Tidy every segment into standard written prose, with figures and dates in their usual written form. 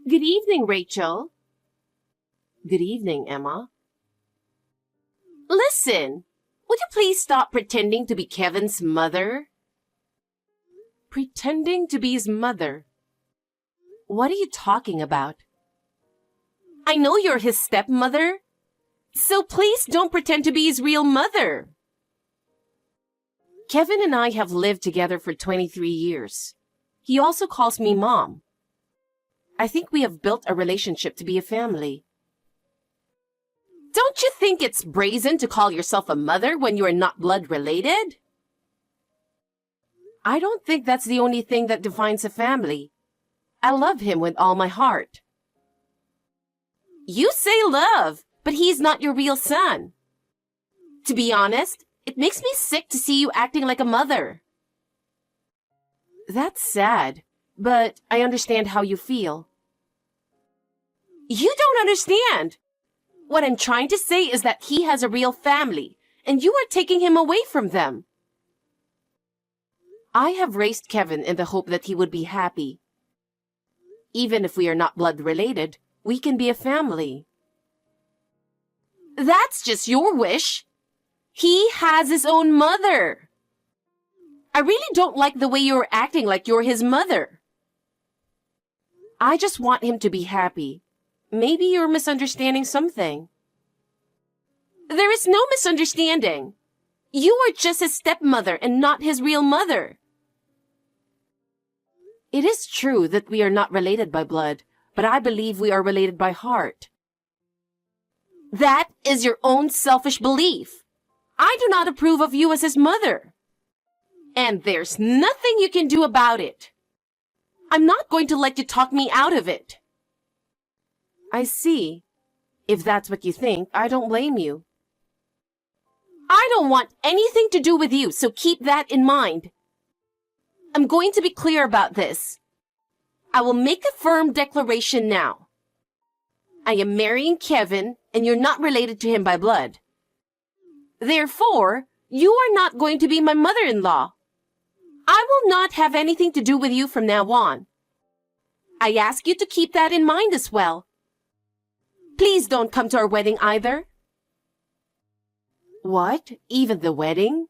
Good evening, Rachel. Good evening, Emma. Listen, would you please stop pretending to be Kevin's mother? Pretending to be his mother? What are you talking about? I know you're his stepmother, so please don't pretend to be his real mother. Kevin and I have lived together for 23 years. He also calls me Mom. I think we have built a relationship to be a family. Don't you think it's brazen to call yourself a mother when you are not blood related? I don't think that's the only thing that defines a family. I love him with all my heart. You say love, but he's not your real son. To be honest, it makes me sick to see you acting like a mother. That's sad, but I understand how you feel. You don't understand. What I'm trying to say is that he has a real family, and you are taking him away from them. I have raised Kevin in the hope that he would be happy. Even if we are not blood related, we can be a family. That's just your wish. He has his own mother. I really don't like the way you're acting like you're his mother. I just want him to be happy. Maybe you're misunderstanding something. There is no misunderstanding. You are just his stepmother and not his real mother. It is true that we are not related by blood, but I believe we are related by heart. That is your own selfish belief. I do not approve of you as his mother. And there's nothing you can do about it. I'm not going to let you talk me out of it. I see. If that's what you think, I don't blame you. I don't want anything to do with you, so keep that in mind. I'm going to be clear about this. I will make a firm declaration now. I am marrying Kevin, and you're not related to him by blood. Therefore, you are not going to be my mother-in-law. I will not have anything to do with you from now on. I ask you to keep that in mind as well. Please don't come to our wedding either. What? Even the wedding?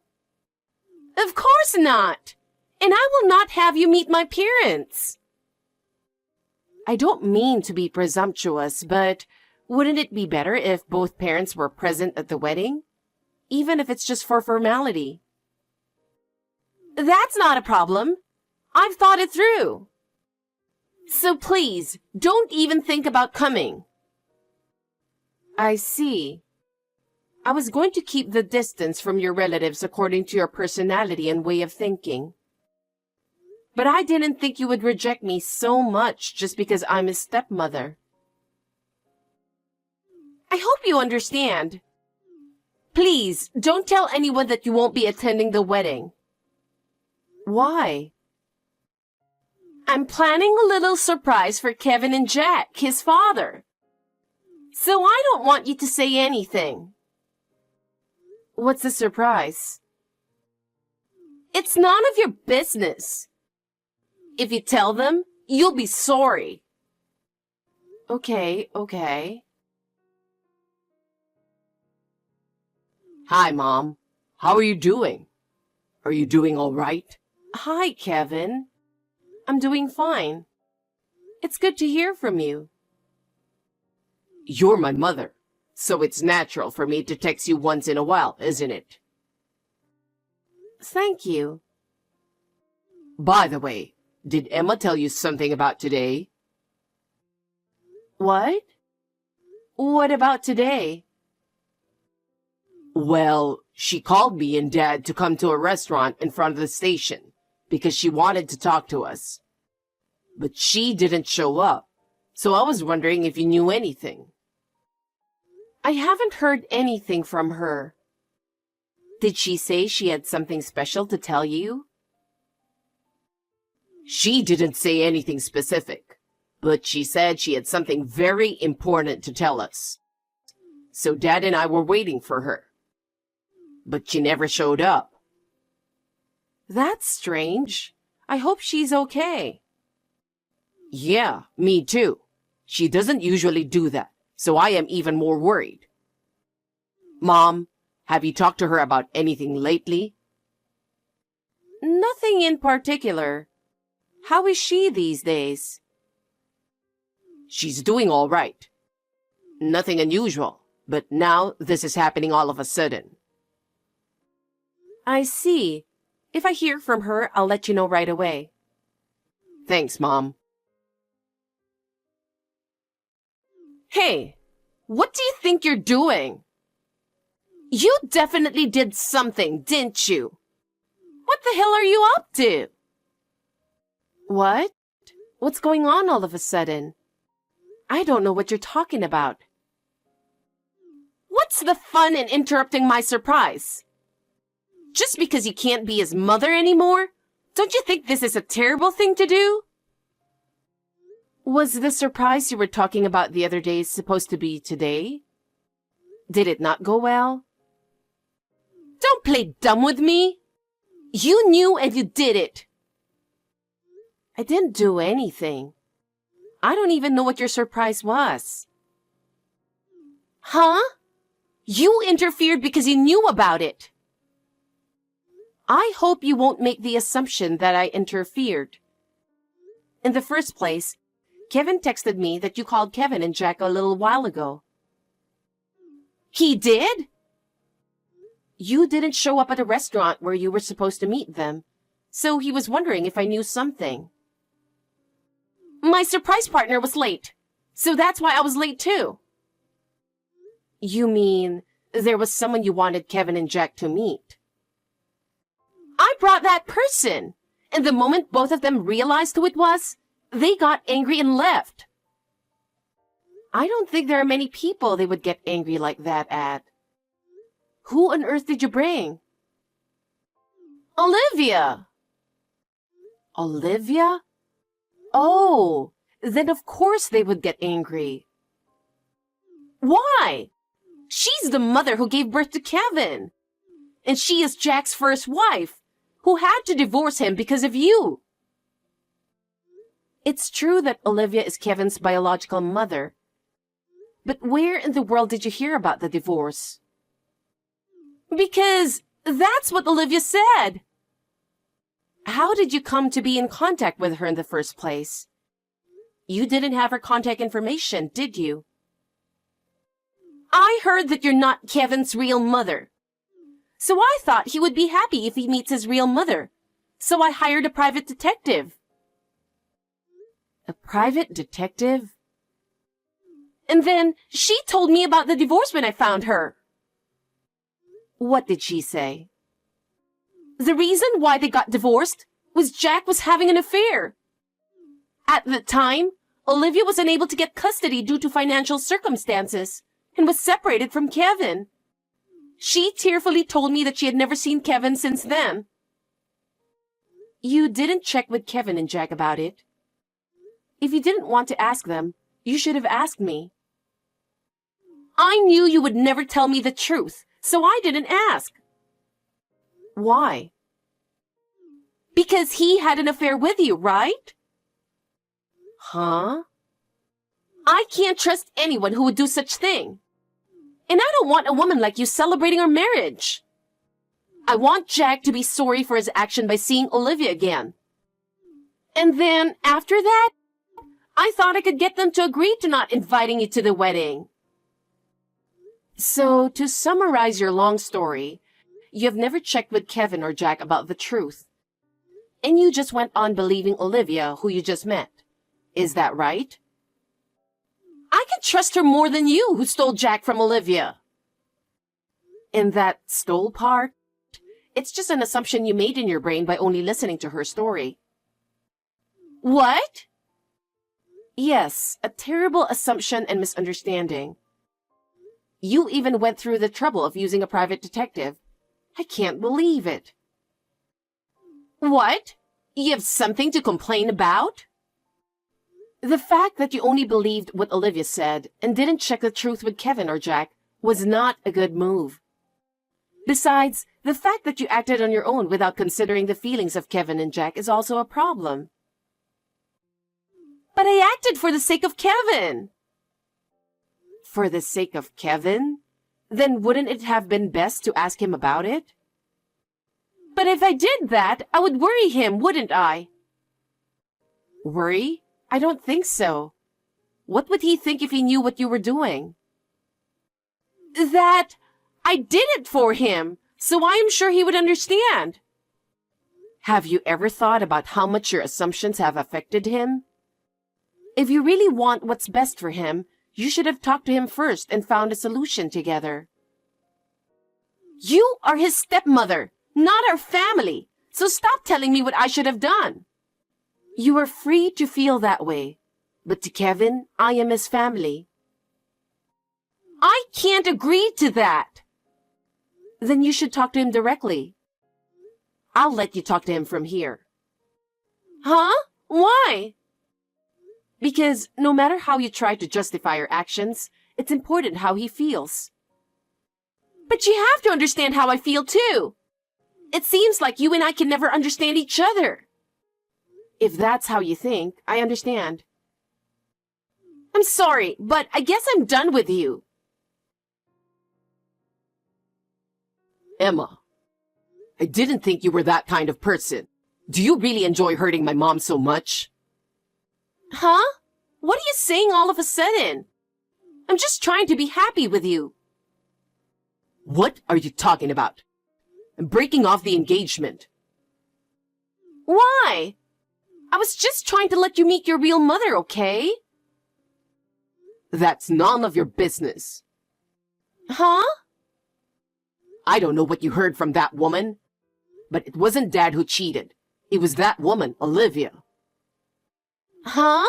Of course not. And I will not have you meet my parents. I don't mean to be presumptuous, but wouldn't it be better if both parents were present at the wedding? Even if it's just for formality. That's not a problem. I've thought it through. So please, don't even think about coming. I see. I was going to keep the distance from your relatives according to your personality and way of thinking. But I didn't think you would reject me so much just because I'm his stepmother. I hope you understand. Please, don't tell anyone that you won't be attending the wedding. Why? I'm planning a little surprise for Kevin and Jack, his father. So I don't want you to say anything. What's the surprise? It's none of your business. If you tell them, you'll be sorry. Okay. Hi, Mom. How are you doing? Are you doing all right? Hi, Kevin. I'm doing fine. It's good to hear from you. You're my mother, so it's natural for me to text you once in a while, isn't it? Thank you. By the way, did Emma tell you something about today? What? What about today? Well, she called me and Dad to come to a restaurant in front of the station because she wanted to talk to us. But she didn't show up, so I was wondering if you knew anything. I haven't heard anything from her. Did she say she had something special to tell you? She didn't say anything specific, but she said she had something very important to tell us. So Dad and I were waiting for her. But she never showed up. That's strange. I hope she's okay. Yeah, me too. She doesn't usually do that, so I am even more worried. Mom, have you talked to her about anything lately? Nothing in particular. How is she these days? She's doing all right. Nothing unusual, but now this is happening all of a sudden. I see. If I hear from her, I'll let you know right away. Thanks, Mom. Hey, what do you think you're doing? You definitely did something, didn't you? What the hell are you up to? What? What's going on all of a sudden? I don't know what you're talking about. What's the fun in interrupting my surprise? Just because you can't be his mother anymore? Don't you think this is a terrible thing to do? Was the surprise you were talking about the other day supposed to be today? Did it not go well? Don't play dumb with me. You knew and you did it. I didn't do anything. I don't even know what your surprise was. Huh? You interfered because you knew about it. I hope you won't make the assumption that I interfered. In the first place, Kevin texted me that you called Kevin and Jack a little while ago. He did? You didn't show up at a restaurant where you were supposed to meet them, so he was wondering if I knew something. My surprise partner was late, so that's why I was late too. You mean there was someone you wanted Kevin and Jack to meet? I brought that person, and the moment both of them realized who it was, they got angry and left. I don't think there are many people they would get angry like that at. Who on earth did you bring? Olivia. Olivia? Oh, then of course they would get angry. Why? She's the mother who gave birth to Kevin. And she is Jack's first wife, who had to divorce him because of you. It's true that Olivia is Kevin's biological mother. But where in the world did you hear about the divorce? Because that's what Olivia said. How did you come to be in contact with her in the first place? You didn't have her contact information, did you? I heard that you're not Kevin's real mother. So I thought he would be happy if he meets his real mother. So I hired a private detective. A private detective? And then she told me about the divorce when I found her. What did she say? The reason why they got divorced was Jack was having an affair. At the time, Olivia was unable to get custody due to financial circumstances and was separated from Kevin. She tearfully told me that she had never seen Kevin since then. You didn't check with Kevin and Jack about it. If you didn't want to ask them, you should have asked me. I knew you would never tell me the truth, so I didn't ask. Why? Because he had an affair with you, right? Huh? I can't trust anyone who would do such thing. And I don't want a woman like you celebrating our marriage. I want Jack to be sorry for his action by seeing Olivia again. And then, after that, I thought I could get them to agree to not inviting you to the wedding. So, to summarize your long story, you have never checked with Kevin or Jack about the truth. And you just went on believing Olivia, who you just met. Is that right? I can trust her more than you, who stole Jack from Olivia. In that stole part, it's just an assumption you made in your brain by only listening to her story. What? Yes, a terrible assumption and misunderstanding. You even went through the trouble of using a private detective. I can't believe it. What? You have something to complain about? The fact that you only believed what Olivia said and didn't check the truth with Kevin or Jack was not a good move. Besides, the fact that you acted on your own without considering the feelings of Kevin and Jack is also a problem. But I acted for the sake of Kevin. For the sake of Kevin? Then wouldn't it have been best to ask him about it? But if I did that, I would worry him, wouldn't I? Worry? I don't think so. What would he think if he knew what you were doing? That I did it for him, so I am sure he would understand. Have you ever thought about how much your assumptions have affected him? If you really want what's best for him, you should have talked to him first and found a solution together. You are his stepmother, not our family, so stop telling me what I should have done. You are free to feel that way, but to Kevin, I am his family. I can't agree to that. Then you should talk to him directly. I'll let you talk to him from here. Huh? Why? Because no matter how you try to justify your actions, it's important how he feels. But you have to understand how I feel too. It seems like you and I can never understand each other. If that's how you think, I understand. I'm sorry, but I guess I'm done with you. Emma, I didn't think you were that kind of person. Do you really enjoy hurting my mom so much? Huh? What are you saying all of a sudden? I'm just trying to be happy with you. What are you talking about? I'm breaking off the engagement. Why? I was just trying to let you meet your real mother, okay? That's none of your business. Huh? I don't know what you heard from that woman, but it wasn't Dad who cheated. It was that woman, Olivia. Huh?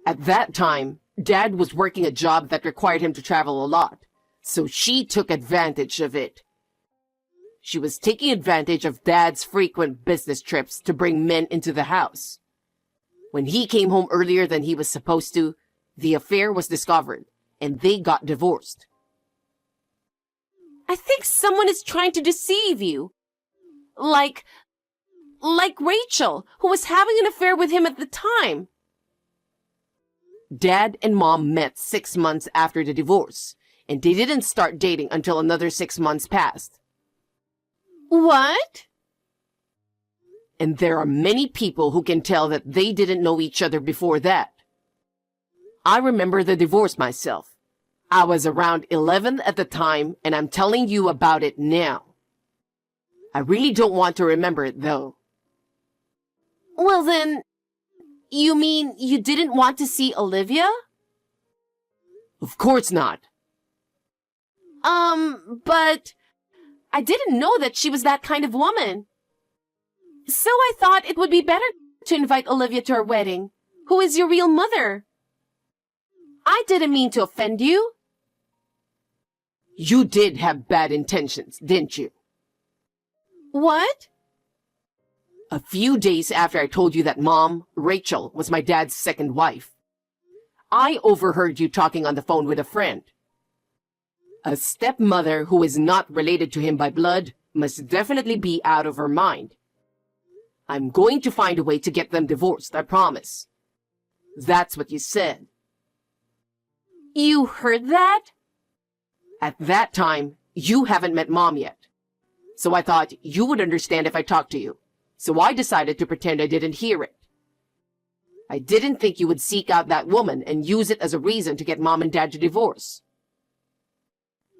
At that time, Dad was working a job that required him to travel a lot, so she took advantage of it. She was taking advantage of Dad's frequent business trips to bring men into the house. When he came home earlier than he was supposed to, the affair was discovered, and they got divorced. I think someone is trying to deceive you. Like Rachel, who was having an affair with him at the time. Dad and Mom met 6 months after the divorce, and they didn't start dating until another 6 months passed. What? And there are many people who can tell that they didn't know each other before that. I remember the divorce myself. I was around 11 at the time, and I'm telling you about it now. I really don't want to remember it, though. Well then, you mean you didn't want to see Olivia? Of course not. But I didn't know that she was that kind of woman. So I thought it would be better to invite Olivia to our wedding, who is your real mother. I didn't mean to offend you. You did have bad intentions, didn't you? What? A few days after I told you that Mom, Rachel, was my dad's second wife, I overheard you talking on the phone with a friend. A stepmother who is not related to him by blood must definitely be out of her mind. I'm going to find a way to get them divorced, I promise. That's what you said. You heard that? At that time, you haven't met Mom yet. So I thought you would understand if I talked to you. So I decided to pretend I didn't hear it. I didn't think you would seek out that woman and use it as a reason to get Mom and Dad to divorce.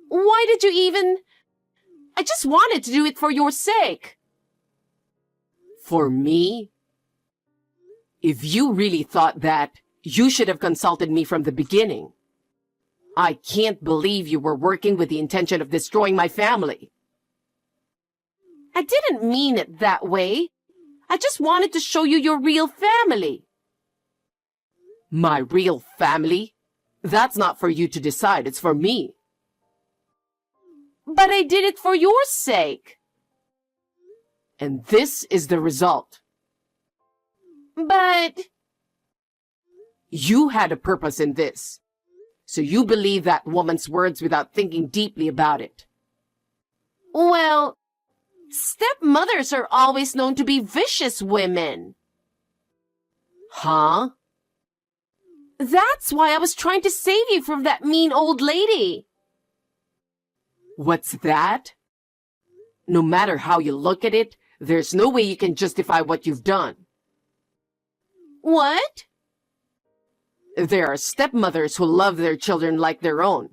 Why did you even... I just wanted to do it for your sake. For me? If you really thought that, you should have consulted me from the beginning. I can't believe you were working with the intention of destroying my family. I didn't mean it that way. I just wanted to show you your real family. My real family? That's not for you to decide, it's for me. But I did it for your sake. And this is the result. But... You had a purpose in this. So you believe that woman's words without thinking deeply about it. Well, stepmothers are always known to be vicious women. Huh? That's why I was trying to save you from that mean old lady. What's that? No matter how you look at it, there's no way you can justify what you've done. What? There are stepmothers who love their children like their own.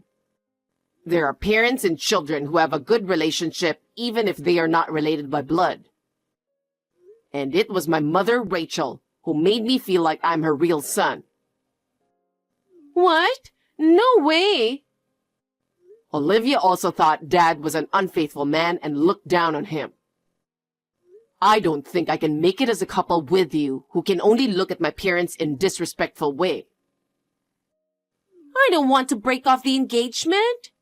There are parents and children who have a good relationship even if they are not related by blood. And it was my mother, Rachel, who made me feel like I'm her real son. What? No way. Olivia also thought Dad was an unfaithful man and looked down on him. I don't think I can make it as a couple with you who can only look at my parents in a disrespectful way. I don't want to break off the engagement.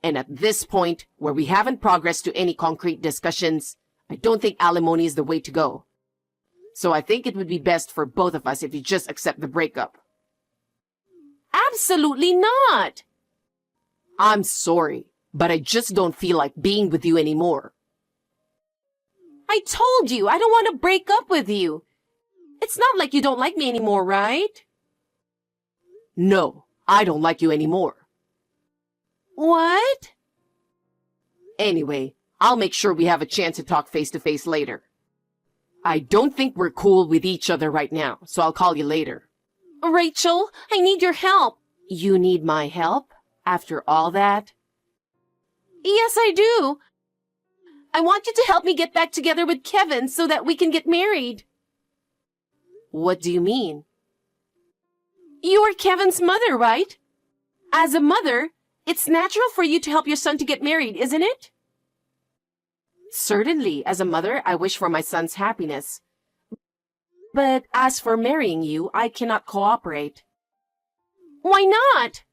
And at this point, where we haven't progressed to any concrete discussions, I don't think alimony is the way to go. So I think it would be best for both of us if you just accept the breakup. Absolutely not. I'm sorry, but I just don't feel like being with you anymore. I told you I don't want to break up with you. It's not like you don't like me anymore, right? No, I don't like you anymore. What? Anyway, I'll make sure we have a chance to talk face to face later. I don't think we're cool with each other right now, so I'll call you later. Rachel, I need your help. You need my help? After all that? Yes, I do. I want you to help me get back together with Kevin so that we can get married. What do you mean? You are Kevin's mother, right? As a mother, it's natural for you to help your son to get married, isn't it? Certainly, as a mother, I wish for my son's happiness. But as for marrying you, I cannot cooperate. Why not?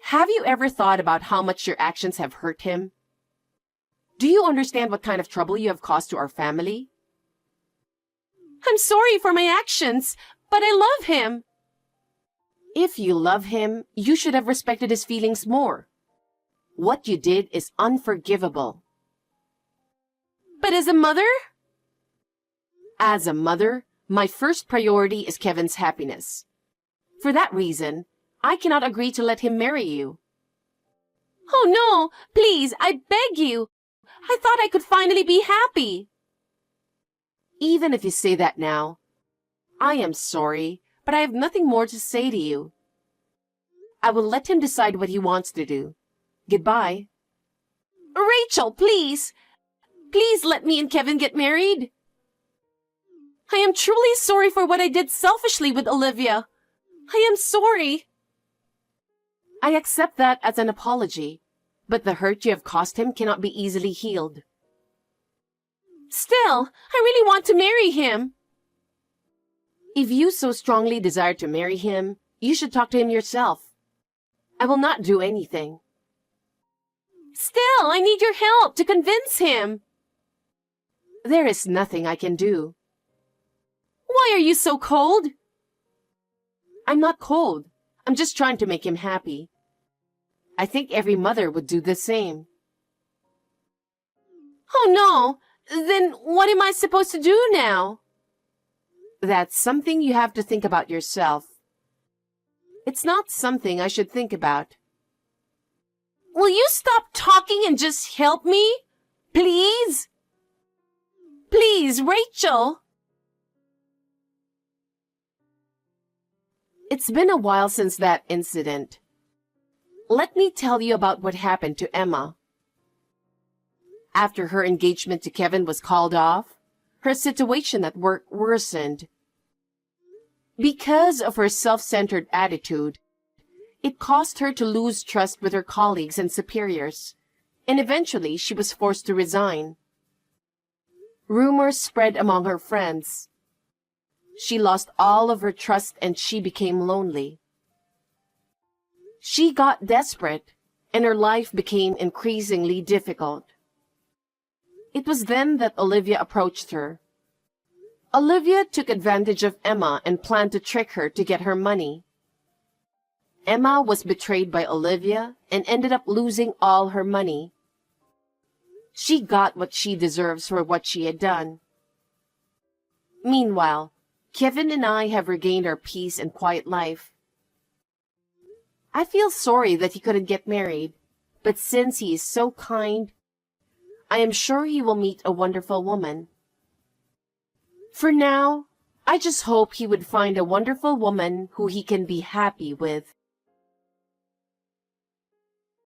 Have you ever thought about how much your actions have hurt him? Do you understand what kind of trouble you have caused to our family? I'm sorry for my actions, but I love him. If you love him, you should have respected his feelings more. What you did is unforgivable. But as a mother? As a mother, my first priority is Kevin's happiness. For that reason, I cannot agree to let him marry you. Oh no, please, I beg you. I thought I could finally be happy. Even if you say that now, I am sorry, but I have nothing more to say to you. I will let him decide what he wants to do. Goodbye. Rachel, please. Please let me and Kevin get married. I am truly sorry for what I did selfishly with Olivia. I am sorry. I accept that as an apology, but the hurt you have caused him cannot be easily healed. Still, I really want to marry him. If you so strongly desire to marry him, you should talk to him yourself. I will not do anything. Still, I need your help to convince him. There is nothing I can do. Why are you so cold? I'm not cold. I'm just trying to make him happy. I think every mother would do the same. Oh no! Then what am I supposed to do now? That's something you have to think about yourself. It's not something I should think about. Will you stop talking and just help me? Please? Please, Rachel. It's been a while since that incident. Let me tell you about what happened to Emma. After her engagement to Kevin was called off, her situation at work worsened. Because of her self-centered attitude, it caused her to lose trust with her colleagues and superiors, and eventually she was forced to resign. Rumors spread among her friends. She lost all of her trust and she became lonely. She got desperate, and her life became increasingly difficult. It was then that Olivia approached her. Olivia took advantage of Emma and planned to trick her to get her money. Emma was betrayed by Olivia and ended up losing all her money. She got what she deserves for what she had done. Meanwhile, Kevin and I have regained our peace and quiet life. I feel sorry that he couldn't get married, but since he is so kind, I am sure he will meet a wonderful woman. For now, I just hope he would find a wonderful woman who he can be happy with.